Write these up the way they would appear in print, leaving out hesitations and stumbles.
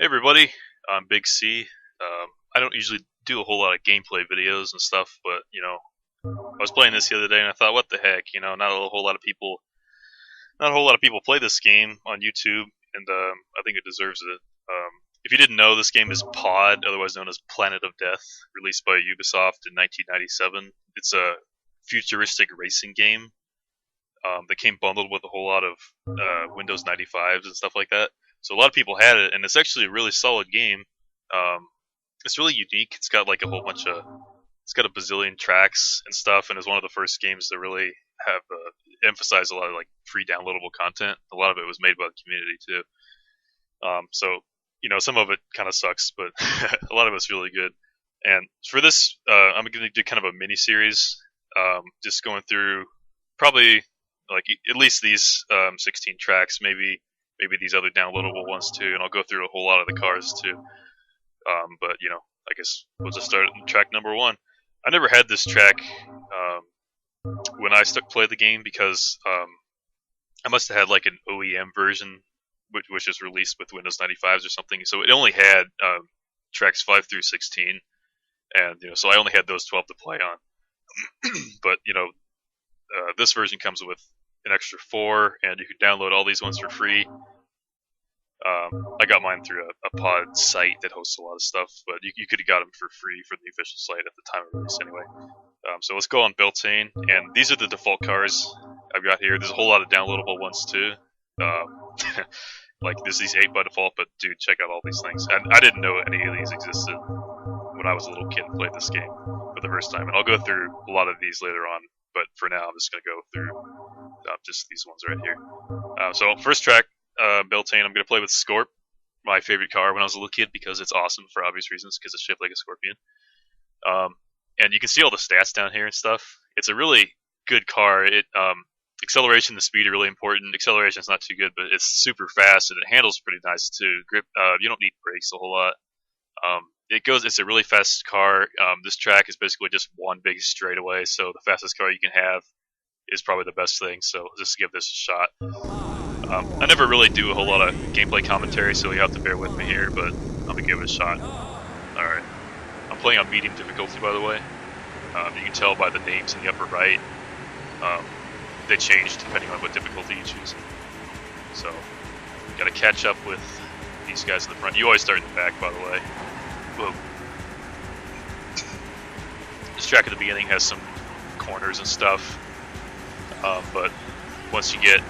Hey everybody, I'm Big C. I don't usually do a whole lot of gameplay videos and stuff, but I was playing this the other day and I thought, what the heck, not a whole lot of people, not a whole lot of people play this game on YouTube, and I think it deserves it. If you didn't know, this game is Pod, otherwise known as Planet of Death, released by Ubisoft in 1997. It's a futuristic racing game that came bundled with a whole lot of Windows 95s and stuff like that. So a lot of people had it, and it's actually a really solid game. It's really unique. It's got like a whole bunch of, it's got a bazillion tracks and stuff, and it's one of the first games to really have emphasized a lot of like free downloadable content. A lot of it was made by the community too. So some of it kind of sucks, but a lot of it's really good. And for this, I'm going to do kind of a mini series, just going through probably like at least these 16 tracks, maybe these other downloadable ones too, and I'll go through a whole lot of the cars too. But I guess we'll just start at track number one. I never had this track when I played the game because I must have had like an OEM version, which was released with Windows 95s or something. So it only had tracks 5 through 16, and so I only had those 12 to play on. But this version comes with an extra 4, and you can download all these ones for free. I got mine through a pod site that hosts a lot of stuff, but you could have got them for free from the official site at the time of release anyway. So let's go on Beltane, and these are the default cars I've got here. There's a whole lot of downloadable ones too. Like there's these 8 by default, but dude, check out all these things. And I didn't know any of these existed when I was a little kid and played this game for the first time. And I'll go through a lot of these later on, but for now I'm just going to go through just these ones right here. So first track, Beltane, I'm going to play with Scorp, my favorite car when I was a little kid because it's awesome for obvious reasons, because it's shaped like a scorpion. And you can see all the stats down here and stuff. It's a really good car. Acceleration and speed are really important. Acceleration is not too good, but it's super fast and it handles pretty nice too. Grip, you don't need brakes a whole lot. It's a really fast car. This track is basically just one big straightaway, so the fastest car you can have is probably the best thing. So just give this a shot. I never really do a whole lot of gameplay commentary, so you have to bear with me here, but I'm gonna give it a shot. Alright. I'm playing on medium difficulty, by the way. You can tell by the names in the upper right. They change depending on what difficulty you choose. So, gotta catch up with these guys in the front. You always start in the back, by the way. Whoa. This track at the beginning has some corners and stuff, but once you get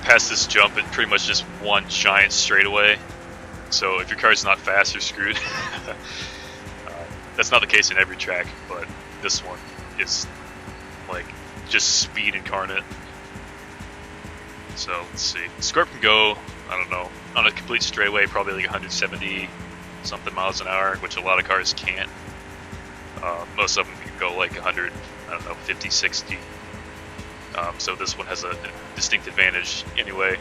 past this jump, it's pretty much just one giant straightaway. So if your car's not fast, you're screwed. That's not the case in every track, but this one is like just speed incarnate. So let's see. Scorp can go, I don't know, on a complete straightaway, probably like 170 something miles an hour, which a lot of cars can't. Most of them can go like 100, I don't know, 50, 60. So this one has a distinct advantage anyway.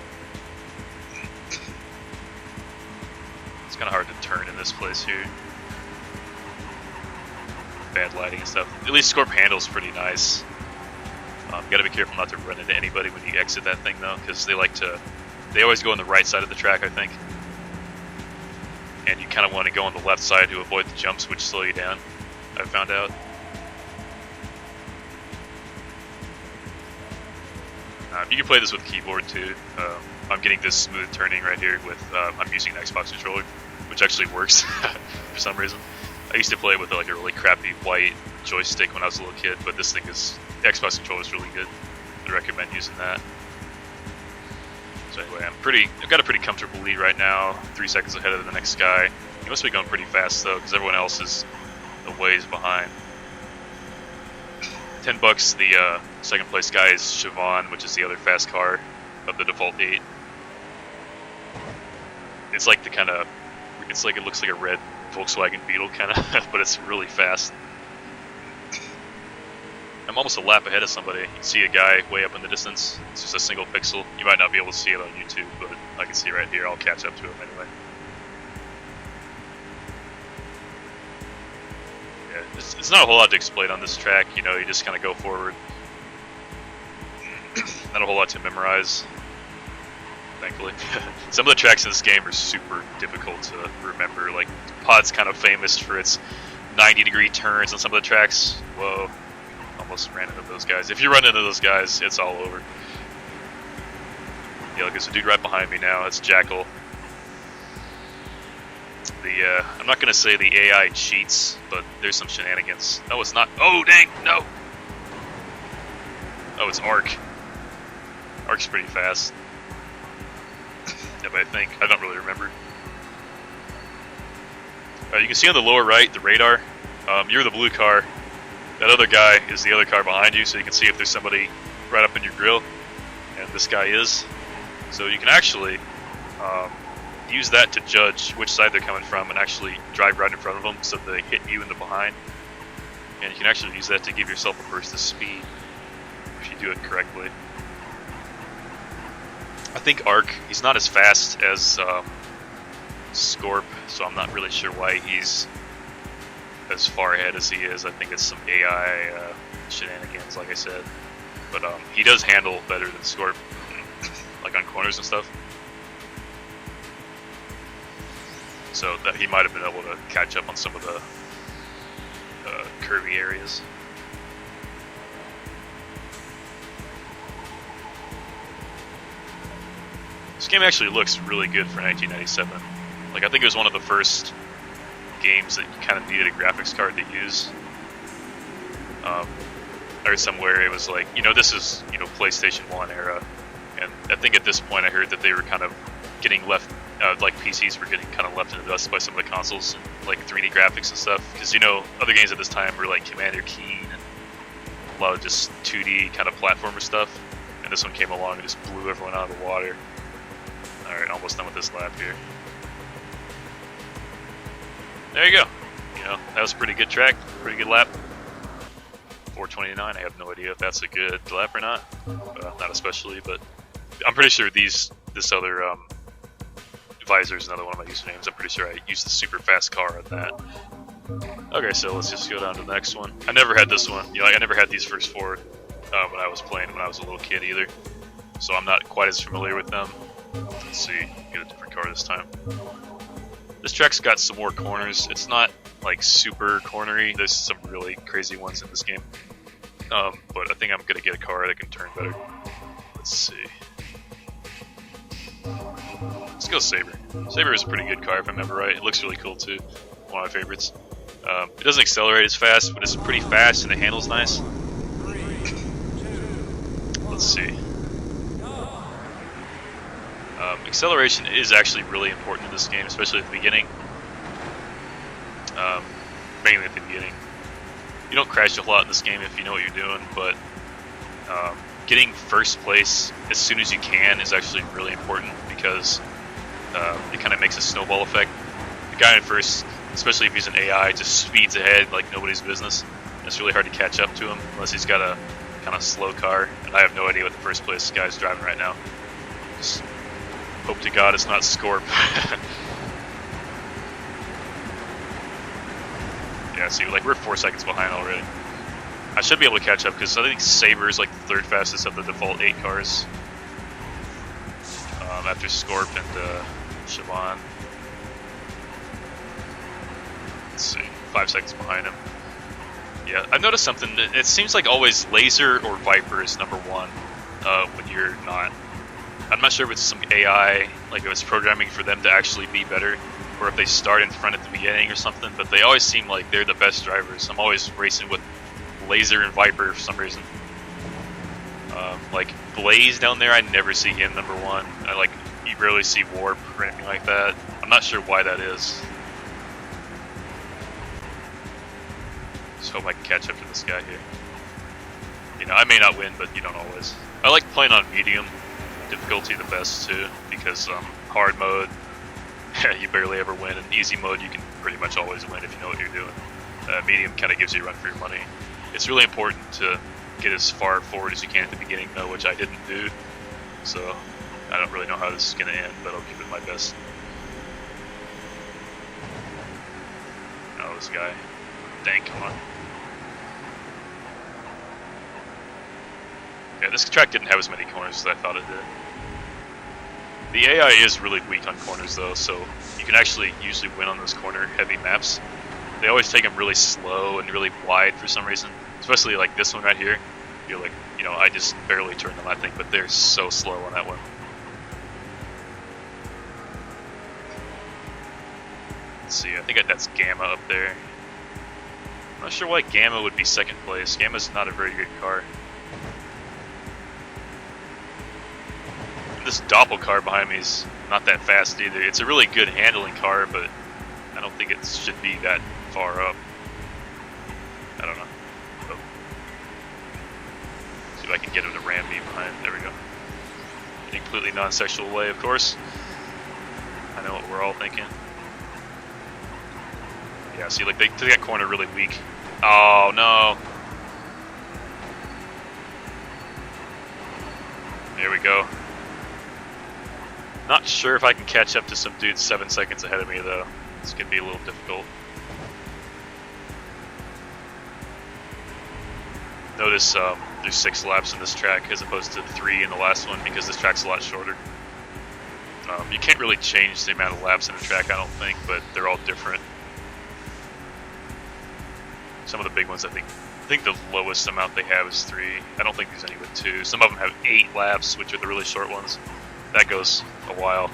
It's kind of hard to turn in this place here. Bad lighting and stuff. At least Scorp handles pretty nice. You gotta be careful not to run into anybody when you exit that thing though, because they always go on the right side of the track, I think. And you kind of want to go on the left side to avoid the jumps, which slow you down, I've found out. You can play this with keyboard too. I'm getting this smooth turning right here with, I'm using an Xbox controller, which actually works for some reason. I used to play with like a really crappy white joystick when I was a little kid, but this thing the Xbox controller is really good. I recommend using that. So anyway, I've got a pretty comfortable lead right now, 3 seconds ahead of the next guy. He must be going pretty fast though, because everyone else is a ways behind. $10, the second place guy is Shivan, which is the other fast car of the default 8. It's like it looks like a red Volkswagen Beetle kind of, but it's really fast. I'm almost a lap ahead of somebody. You can see a guy way up in the distance. It's just a single pixel. You might not be able to see it on YouTube, but I can see it right here. I'll catch up to him anyway. Yeah, it's not a whole lot to explain on this track. You just kind of go forward. Not a whole lot to memorize. thankfully. Some of the tracks in this game are super difficult to remember. Like, Pod's kind of famous for its 90-degree turns on some of the tracks. Whoa, almost ran into those guys. If you run into those guys, it's all over. Yeah, look, there's a dude right behind me now. That's Jackal. I'm not going to say the AI cheats, but there's some shenanigans. No, it's not. Oh, dang, no! Oh, it's Ark. Ark's pretty fast. If I think. I don't really remember. You can see on the lower right, the radar. You're the blue car. That other guy is the other car behind you, so you can see if there's somebody right up in your grill. And this guy is. So you can actually use that to judge which side they're coming from and actually drive right in front of them so they hit you in the behind. And you can actually use that to give yourself a burst of speed if you do it correctly. I think Ark, he's not as fast as Scorp, so I'm not really sure why he's as far ahead as he is. I think it's some AI shenanigans, like I said. But he does handle better than Scorp, like on corners and stuff. So that he might have been able to catch up on some of the curvy areas. This game actually looks really good for 1997. Like, I think it was one of the first games that you kind of needed a graphics card to use. I heard somewhere it was like, this is, PlayStation 1 era. And I think at this point I heard that they were kind of getting left, like PCs were getting kind of left in the dust by some of the consoles, like 3D graphics and stuff. Because, other games at this time were like Commander Keen and a lot of just 2D kind of platformer stuff. And this one came along and just blew everyone out of the water. Alright, almost done with this lap here. There you go. That was a pretty good track, pretty good lap. 4:29, I have no idea if that's a good lap or not. Not especially, but I'm pretty sure this other visor is another one of my usernames. I'm pretty sure I used the super fast car on that. Okay, so let's just go down to the next one. I never had this one. I never had these first four when I was playing when I was a little kid either. So I'm not quite as familiar with them. Let's see, get a different car this time. This track's got some more corners. It's not like super cornery. There's some really crazy ones in this game. But I think I'm gonna get a car that can turn better. Let's see. Let's go Saber. Saber is a pretty good car if I remember right. It looks really cool too. One of my favorites. It doesn't accelerate as fast, but it's pretty fast and it handles nice. Let's see. Acceleration is actually really important in this game, especially at the beginning. Mainly at the beginning. You don't crash a lot in this game if you know what you're doing, but getting first place as soon as you can is actually really important because it kind of makes a snowball effect. The guy in first, especially if he's an AI, just speeds ahead like nobody's business. It's really hard to catch up to him unless he's got a kind of slow car, and I have no idea what the first place guy's driving right now. Just hope to God it's not Scorp. Yeah, see, like we're 4 seconds behind already. I should be able to catch up because I think Saber is like the third fastest of the default 8 cars. After Scorp and Shivan. Let's see, 5 seconds behind him. Yeah, I've noticed something. It seems like always Laser or Viper is number 1 when you're not. I'm not sure if it's some AI, like if it's programming for them to actually be better, or if they start in front at the beginning or something, but they always seem like they're the best drivers. I'm always racing with Laser and Viper for some reason. Like Blaze down there, I never see him number 1. You rarely see Warp or anything like that. I'm not sure why that is. Just hope I can catch up to this guy here. I may not win, but you don't always. I like playing on medium difficulty the best too, because hard mode, you barely ever win. In easy mode, you can pretty much always win if you know what you're doing. Medium kind of gives you a run for your money. It's really important to get as far forward as you can at the beginning though, which I didn't do. So I don't really know how this is going to end, but I'll give it my best. Oh, this guy. Dang, come on. Yeah, this track didn't have as many corners as I thought it did. The AI is really weak on corners though, so you can actually usually win on those corner heavy maps. They always take them really slow and really wide for some reason, especially like this one right here. You're like, you know, I just barely turned them, I think, but they're so slow on that one. Let's see, I think that's Gamma up there. I'm not sure why Gamma would be second place. Gamma's not a very good car. This Doppel car behind me is not that fast either. It's a really good handling car, but I don't think it should be that far up. I don't know. Oh. See if I can get him to ram me behind. There we go. In a completely non-sexual way, of course. I know what we're all thinking. Yeah, see, like, they took that corner really weak. Oh, no. There we go. Not sure if I can catch up to some dude 7 seconds ahead of me, though. This could be a little difficult. Notice there's 6 laps in this track as opposed to 3 in the last one because this track's a lot shorter. You can't really change the amount of laps in a track, I don't think, but they're all different. Some of the big ones, I think the lowest amount they have is 3. I don't think there's any with 2. Some of them have 8 laps, which are the really short ones. That goes a while.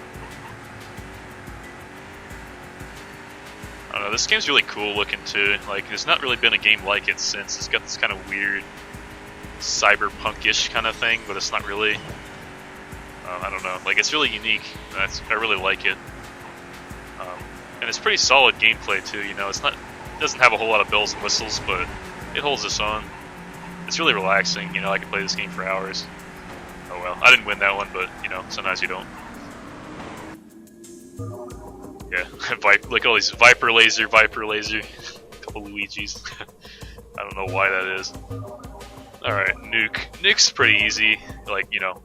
I don't know, this game's really cool looking too. Like, there's not really been a game like it since. It's got this kind of weird cyberpunk-ish kind of thing, but it's not really. I don't know, like, it's really unique. I really like it. And it's pretty solid gameplay too, you know. It doesn't have a whole lot of bells and whistles, but it holds its own. It's really relaxing, you know. I can play this game for hours. Oh well, I didn't win that one, but you know, sometimes you don't. Yeah, look at all these Viper laser, couple Luigis. I don't know why that is. Alright, Nuke. Nuke's pretty easy, like, you know,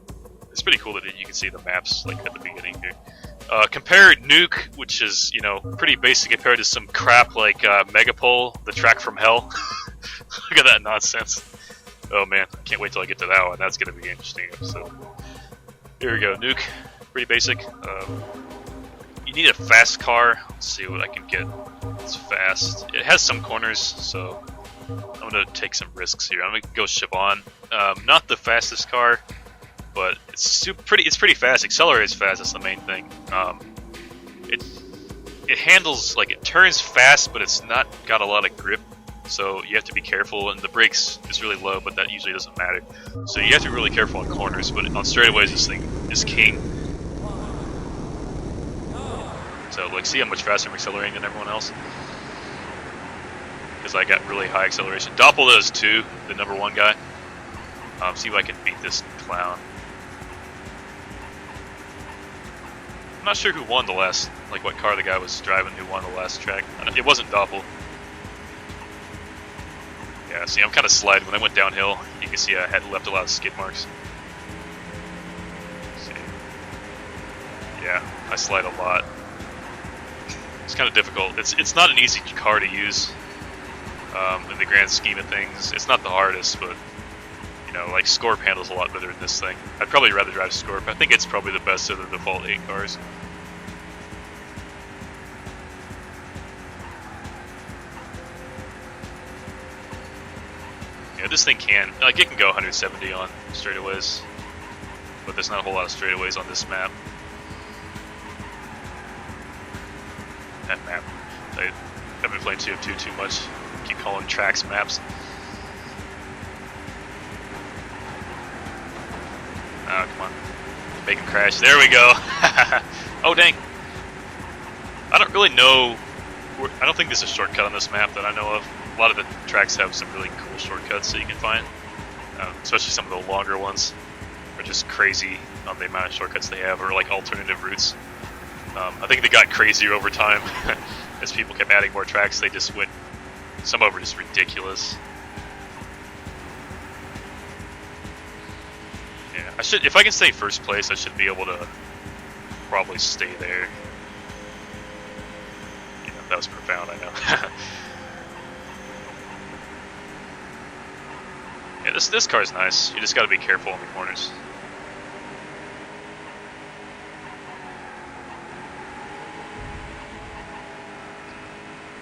it's pretty cool that you can see the maps, like, at the beginning here. Compare Nuke, which is, you know, pretty basic compared to some crap like Megapole, the track from hell. Look at that nonsense. Oh man, can't wait till I get to that one. That's gonna be an interesting episode. Here we go, Nuke. Pretty basic. You need a fast car. Let's see what I can get. It's fast. It has some corners, so I'm gonna take some risks here. I'm gonna go Shivan. Not the fastest car, but it's pretty fast. Accelerates fast. That's the main thing. It handles, like, it turns fast, but it's not got a lot of grip. So you have to be careful, and the brakes is really low, but that usually doesn't matter. So you have to be really careful on corners, but on straightaways this thing is king. So, like, see how much faster I'm accelerating than everyone else? Because I got really high acceleration. Doppel does too, the #1 guy. See if I can beat this clown. I'm not sure who won the last, like, what car the guy was driving who won the last track. It wasn't Doppel. Yeah, see, I'm kind of sliding. When I went downhill, you can see I had left a lot of skid marks. See. Yeah, I slide a lot. It's kind of difficult. It's not an easy car to use in the grand scheme of things. It's not the hardest, but, you know, like, Scorp handles a lot better than this thing. I'd probably rather drive Scorp. I think it's probably the best of the default 8 cars. Yeah, this thing can, like, it can go 170 on straightaways, but there's not a whole lot of straightaways on this map. That map, I've been playing TF2 too much. Keep calling tracks maps. Oh, come on. Make him crash. There we go. Oh, dang. I don't really know. I don't think there's a shortcut on this map that I know of. A lot of the tracks have some really cool shortcuts that you can find. Especially some of the longer ones are just crazy on the amount of shortcuts they have, or like alternative routes. I think they got crazier over time as people kept adding more tracks. They just went. Some of them are just ridiculous. Yeah, I should. If I can stay first place, I should be able to probably stay there. Yeah, that was profound. I know. Yeah, this car's nice. You just got to be careful on the corners.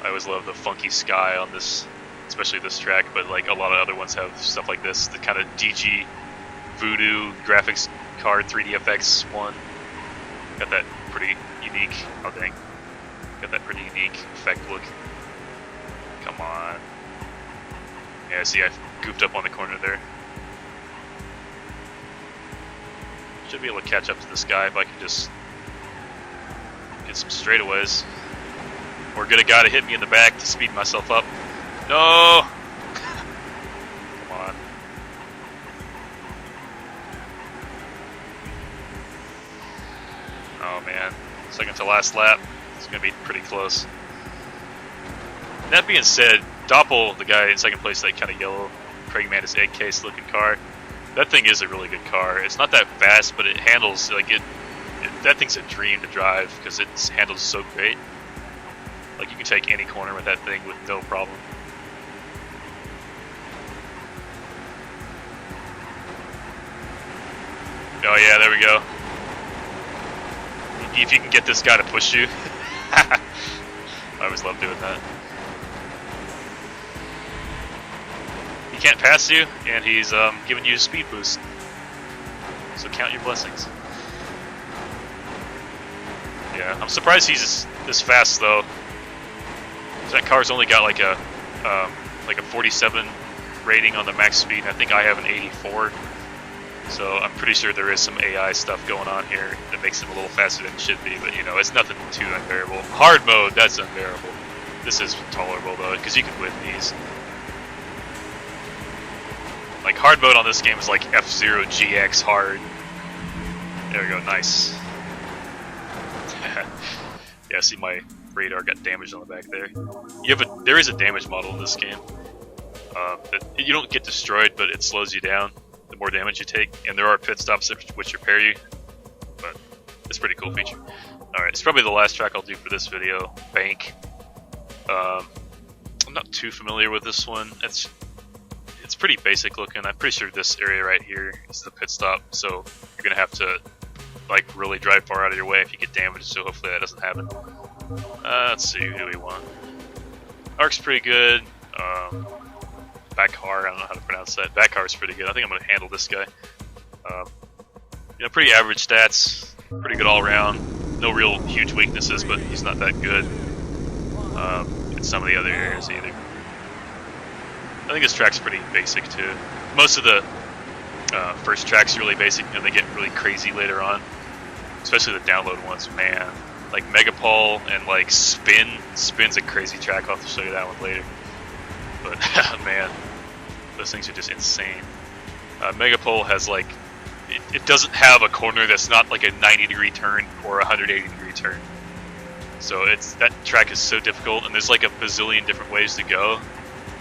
I always love the funky sky on this, especially this track, but like a lot of other ones have stuff like this, the kind of DG Voodoo graphics card 3DFX one. Got that pretty unique, oh dang, got that pretty unique effect look. Come on. Yeah, see, I goofed up on the corner there. Should be able to catch up to this guy if I can just get some straightaways. Or get a guy to hit me in the back to speed myself up. No! Come on. Oh man, second to last lap. It's going to be pretty close. That being said, Doppel, the guy in second place, that kind of yellow Craig Mantis egg case looking car, that thing is a really good car. It's not that fast, but it handles, like that thing's a dream to drive because it handles so great. Like you can take any corner with that thing with no problem. Oh yeah, there we go. If you can get this guy to push you. I always love doing that. He can't pass you, and he's giving you a speed boost. So count your blessings. Yeah, I'm surprised he's this fast though. That car's only got like a 47 rating on the max speed, and I think I have an 84. So I'm pretty sure there is some AI stuff going on here that makes him a little faster than it should be, but you know, it's nothing too unbearable. Hard mode, that's unbearable. This is tolerable though, because you can win these. Like hard mode on this game is like F-Zero GX hard. There we go, nice. Yeah, see my radar got damaged on the back there. There is a damage model in this game. You don't get destroyed, but it slows you down the more damage you take, and there are pit stops which repair you. But it's a pretty cool feature. All right, it's probably the last track I'll do for this video. Bank. I'm not too familiar with this one. It's pretty basic looking. I'm pretty sure this area right here is the pit stop, so you're gonna have to like really drive far out of your way if you get damaged. So hopefully that doesn't happen. Let's see, who do we want? Ark's pretty good. Bakar, I don't know how to pronounce that. Bakar's pretty good. I think I'm going to handle this guy. You know, pretty average stats. Pretty good all around. No real huge weaknesses, but he's not that good in some of the other areas either. I think this track's pretty basic too. Most of the first tracks are really basic, and they get really crazy later on. Especially the download ones, man. Like Megapole and like Spin's a crazy track. I'll have to show you that one later. But man, those things are just insane. Megapole has like, it doesn't have a corner that's not like a 90-degree turn or a 180-degree turn. So that track is so difficult, and there's like a bazillion different ways to go,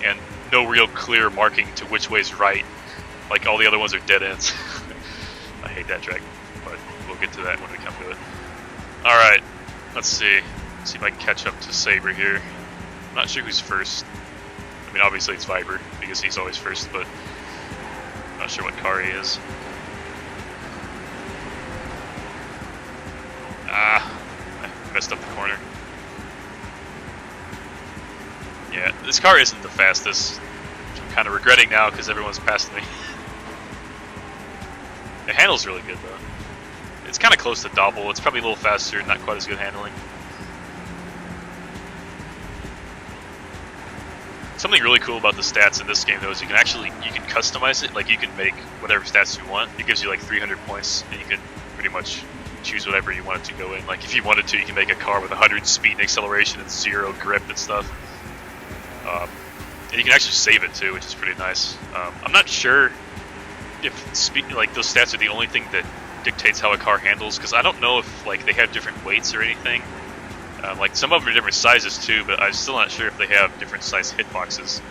and no real clear marking to which way's right. Like all the other ones are dead ends. I hate that track, but we'll get to that when we come to it. All right. Let's see if I can catch up to Saber here. I'm not sure who's first. I mean, obviously it's Viper, because he's always first, but I'm not sure what car he is. I messed up the corner. Yeah, this car isn't the fastest, which I'm kind of regretting now, because everyone's passing me. It handles really good, though. It's kind of close to Doppel. It's probably a little faster, not quite as good handling. Something really cool about the stats in this game, though, is you can customize it. Like, you can make whatever stats you want. It gives you like 300 points, and you can pretty much choose whatever you want it to go in. Like, if you wanted to, you can make a car with 100 speed and acceleration and 0 grip and stuff. And you can actually save it too, which is pretty nice. I'm not sure if like those stats are the only thing that dictates how a car handles, because I don't know if like they have different weights or anything. Like some of them are different sizes too, but I'm still not sure if they have different size hitboxes.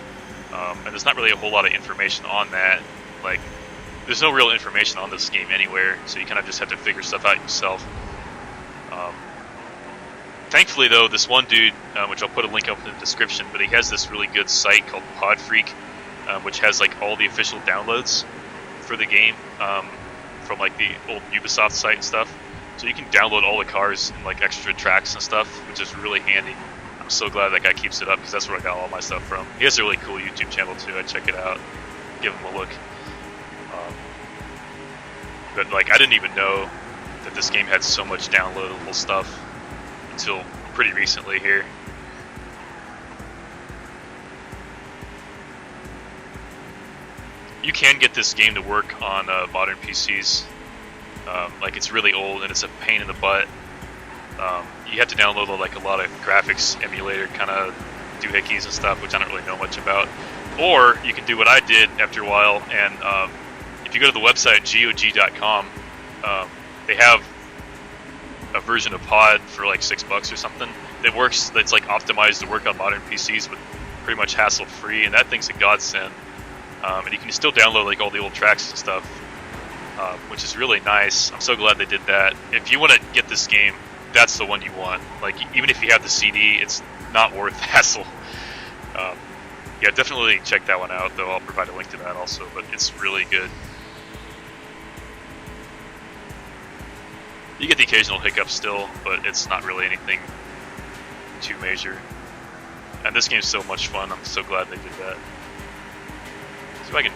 And there's not really a whole lot of information on that. Like, there's no real information on this game anywhere, so you kind of just have to figure stuff out yourself. Thankfully though, this one dude, which I'll put a link up in the description, but he has this really good site called Pod Freak, which has like all the official downloads for the game from like the old Ubisoft site and stuff. So you can download all the cars and like extra tracks and stuff, which is really handy. I'm so glad that guy keeps it up because that's where I got all my stuff from. He has a really cool YouTube channel too. I check it out, give him a look. But like, I didn't even know that this game had so much downloadable stuff until pretty recently here. You can get this game to work on modern PCs. Like, it's really old and it's a pain in the butt. You have to download like a lot of graphics emulator kind of doohickeys and stuff, which I don't really know much about. Or you can do what I did after a while, and if you go to the website GOG.com, they have a version of Pod for like $6 or something that works. That's like optimized to work on modern PCs, but pretty much hassle-free, and that thing's a godsend. And you can still download like all the old tracks and stuff, which is really nice. I'm so glad they did that. If you want to get this game, that's the one you want. Like, even if you have the CD, it's not worth the hassle. Yeah, definitely check that one out, though. I'll provide a link to that also, but it's really good. You get the occasional hiccup still, but it's not really anything too major. And this game's so much fun. I'm so glad they did that. See if I can...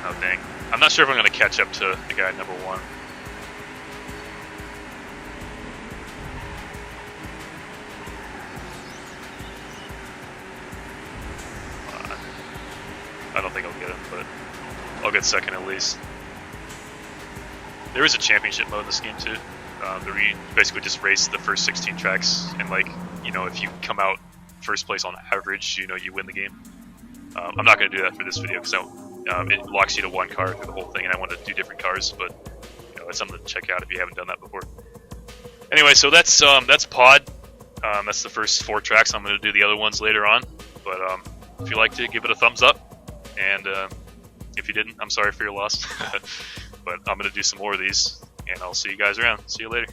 Oh, dang. I'm not sure if I'm going to catch up to the guy number 1. I don't think I'll get him, but I'll get second at least. There is a championship mode in this game too. Where you basically just race the first 16 tracks, and like, you know, if you come out first place on average, you know, you win the game. I'm not going to do that for this video because it locks you to one car through the whole thing, and I want to do different cars, but you know, that's something to check out if you haven't done that before. Anyway, so that's Pod. That's the first 4 tracks. I'm going to do the other ones later on, but if you liked it, give it a thumbs up. And if you didn't, I'm sorry for your loss. But I'm going to do some more of these, and I'll see you guys around. See you later.